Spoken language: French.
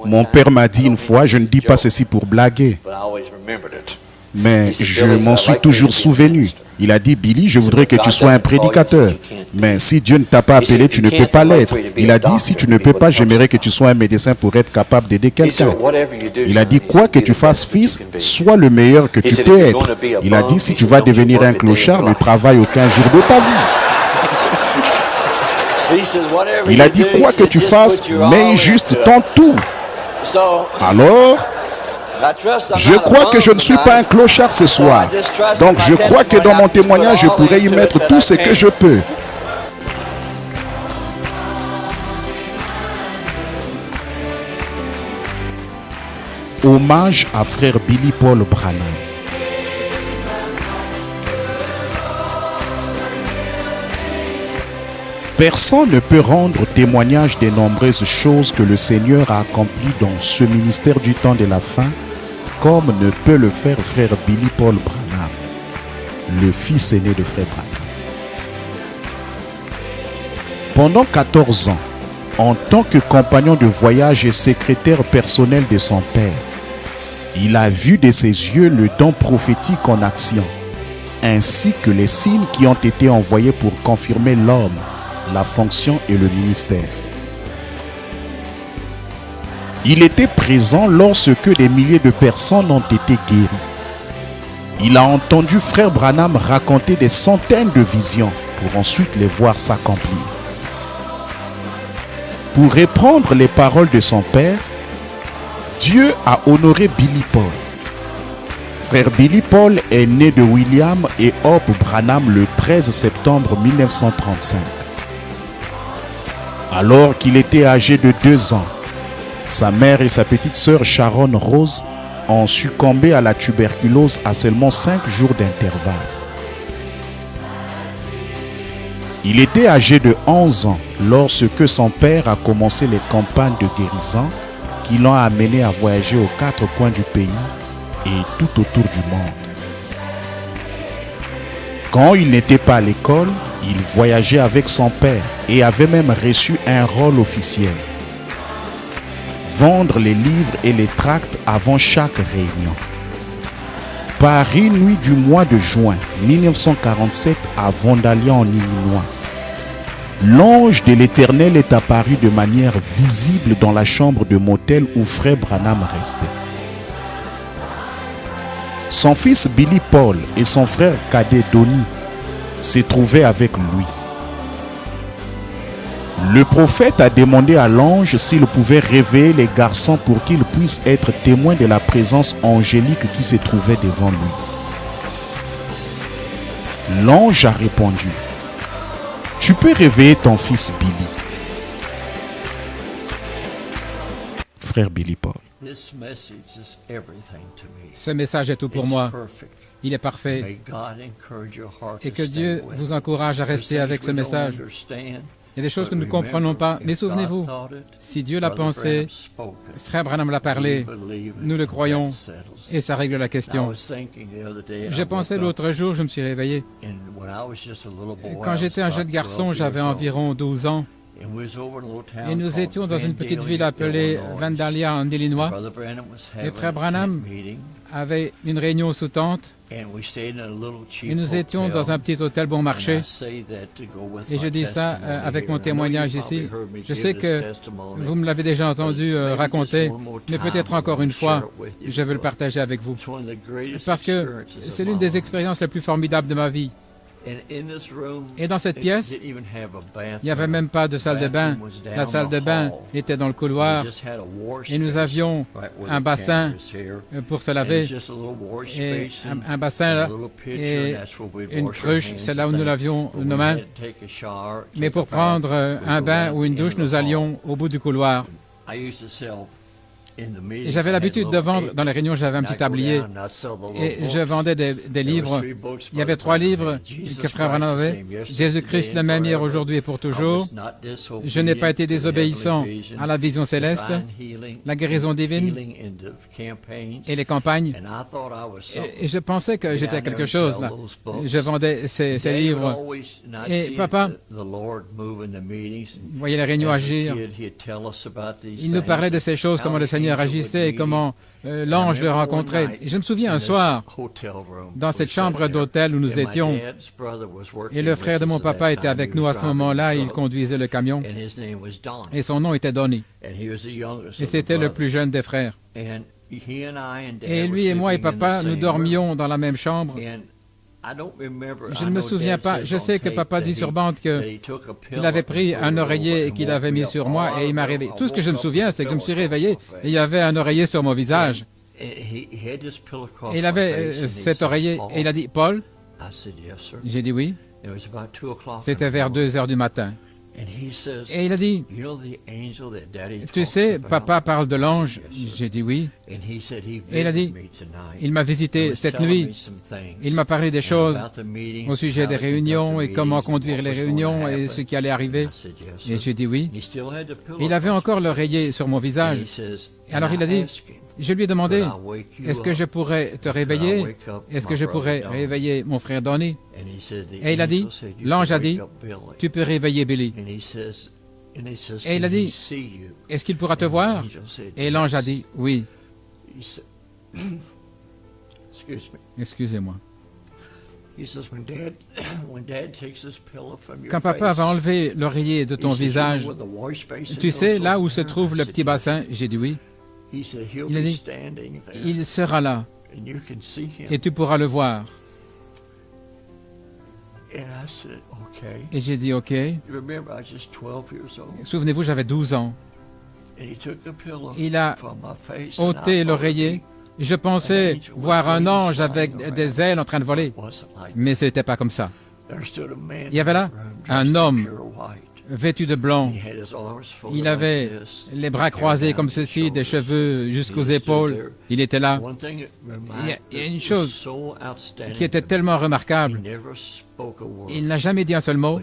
Mon père m'a dit une fois, je ne dis pas ceci pour blaguer, mais je m'en suis toujours souvenu. Il a dit, Billy, je voudrais que tu sois un prédicateur. Mais si Dieu ne t'a pas appelé, tu ne peux pas l'être. Il a dit, si tu ne peux pas, j'aimerais que tu sois un médecin pour être capable d'aider quelqu'un. Il a dit, quoi que tu fasses, fils, sois le meilleur que tu peux être. Il a dit, si tu vas devenir un clochard, ne travaille aucun jour de ta vie. Il a dit, quoi que tu fasses, mets juste ton tout. Alors, je crois que je ne suis pas un clochard ce soir. Donc je crois que dans mon témoignage, je pourrais y mettre tout ce que je peux. Hommage à frère Billy Paul Branham. Personne ne peut rendre témoignage des nombreuses choses que le Seigneur a accomplies dans ce ministère du temps de la fin, comme ne peut le faire frère Billy Paul Branham, le fils aîné de frère Branham. Pendant 14 ans, en tant que compagnon de voyage et secrétaire personnel de son père, il a vu de ses yeux le don prophétique en action, ainsi que les signes qui ont été envoyés pour confirmer l'homme, la fonction et le ministère. Il était présent lorsque des milliers de personnes ont été guéries. Il a entendu frère Branham raconter des centaines de visions pour ensuite les voir s'accomplir. Pour reprendre les paroles de son père, Dieu a honoré Billy Paul. Frère Billy Paul est né de William et Hope Branham le 13 septembre 1935. Alors qu'il était âgé de 2 ans, sa mère et sa petite sœur Sharon Rose ont succombé à la tuberculose à seulement 5 jours d'intervalle. Il était âgé de 11 ans lorsque son père a commencé les campagnes de guérison qui l'ont amené à voyager aux 4 coins du pays et tout autour du monde. Quand il n'était pas à l'école, il voyageait avec son père et avait même reçu un rôle officiel. Vendre les livres et les tracts avant chaque réunion. Par une nuit du mois de juin 1947 à Vandalia en Illinois, l'ange de l'Éternel est apparu de manière visible dans la chambre de motel où frère Branham restait. Son fils Billy Paul et son frère cadet Donnie se trouvaient avec lui. Le prophète a demandé à l'ange s'il pouvait réveiller les garçons pour qu'ils puissent être témoins de la présence angélique qui se trouvait devant lui. L'ange a répondu, « Tu peux réveiller ton fils Billy. » Frère Billy Paul. Ce message est tout pour moi. Il est parfait. Et que Dieu vous encourage à rester avec ce message. Il y a des choses que nous ne comprenons pas, mais souvenez-vous, si Dieu l'a pensé, frère Branham l'a parlé, nous le croyons, et ça règle la question. J'ai pensé l'autre jour, je me suis réveillé. Quand j'étais un jeune garçon, j'avais environ 12 ans. Et nous étions dans une petite ville appelée Vandalia en Illinois. Et frère Branham avait une réunion sous tente. Et nous étions dans un petit hôtel bon marché. Et je dis ça avec mon témoignage ici. Je sais que vous me l'avez déjà entendu raconter, mais peut-être encore une fois, je veux le partager avec vous. Parce que c'est l'une des expériences les plus formidables de ma vie. Et dans cette pièce, il n'y avait même pas de salle de bain. La salle de bain était dans le couloir et nous avions un bassin pour se laver, et un bassin là, et une cruche, c'est là où nous lavions nos mains. Mais pour prendre un bain ou une douche, nous allions au bout du couloir. Et j'avais l'habitude de vendre, dans les réunions, j'avais un petit tablier, et je vendais des livres. Il y avait 3 livres que Frère Branham avait. Jésus-Christ le même hier, aujourd'hui et pour toujours. Je n'ai pas été désobéissant à la vision céleste, la guérison divine et les campagnes. Et je pensais que j'étais quelque chose là. Je vendais ces livres. Et papa, vous voyez les réunions agir. Il nous parlait de ces choses, comment le Seigneur agissait et comment l'ange le rencontrait. Et je me souviens un soir, dans cette chambre d'hôtel où nous étions, et le frère de mon papa était avec nous à ce moment-là, il conduisait le camion, et son nom était Donnie. Et c'était le plus jeune des frères. Et lui et moi et papa, nous dormions dans la même chambre. Je ne me souviens pas. Je sais que papa dit sur bande qu'il avait pris un oreiller et qu'il avait mis sur moi et il m'a réveillé. Tout ce que je me souviens, c'est que je me suis réveillé et il y avait un oreiller sur mon visage. Et il avait cet oreiller et il a dit « Paul ?» J'ai dit « Oui ». C'était vers 2 heures du matin. Et il a dit, tu sais, papa parle de l'ange. J'ai dit oui. Et il a dit, il m'a visité cette nuit. Il m'a parlé des choses au sujet des réunions et comment conduire les réunions et ce qui allait arriver. Et j'ai dit oui. Il avait encore l'oreiller sur mon visage. Alors il a dit, je lui ai demandé, est-ce que je pourrais te réveiller? Est-ce que je pourrais réveiller mon frère Donnie? Et il a dit, l'ange a dit, tu peux réveiller Billy. Et il a dit, est-ce qu'il pourra te voir? Et l'ange a dit, oui. Excusez-moi. Quand papa va enlever l'oreiller de ton visage, tu sais là où se trouve le petit bassin? J'ai dit oui. Il a dit, il sera là et tu pourras le voir. Et j'ai dit, OK. Souvenez-vous, j'avais 12 ans. Il a ôté l'oreiller. Je pensais voir un ange avec des ailes en train de voler, mais ce n'était pas comme ça. Il y avait là un homme vêtu de blanc. Il avait les bras croisés comme ceci, des cheveux jusqu'aux épaules. Il était là. Il y a une chose qui était tellement remarquable. Il n'a jamais dit un seul mot.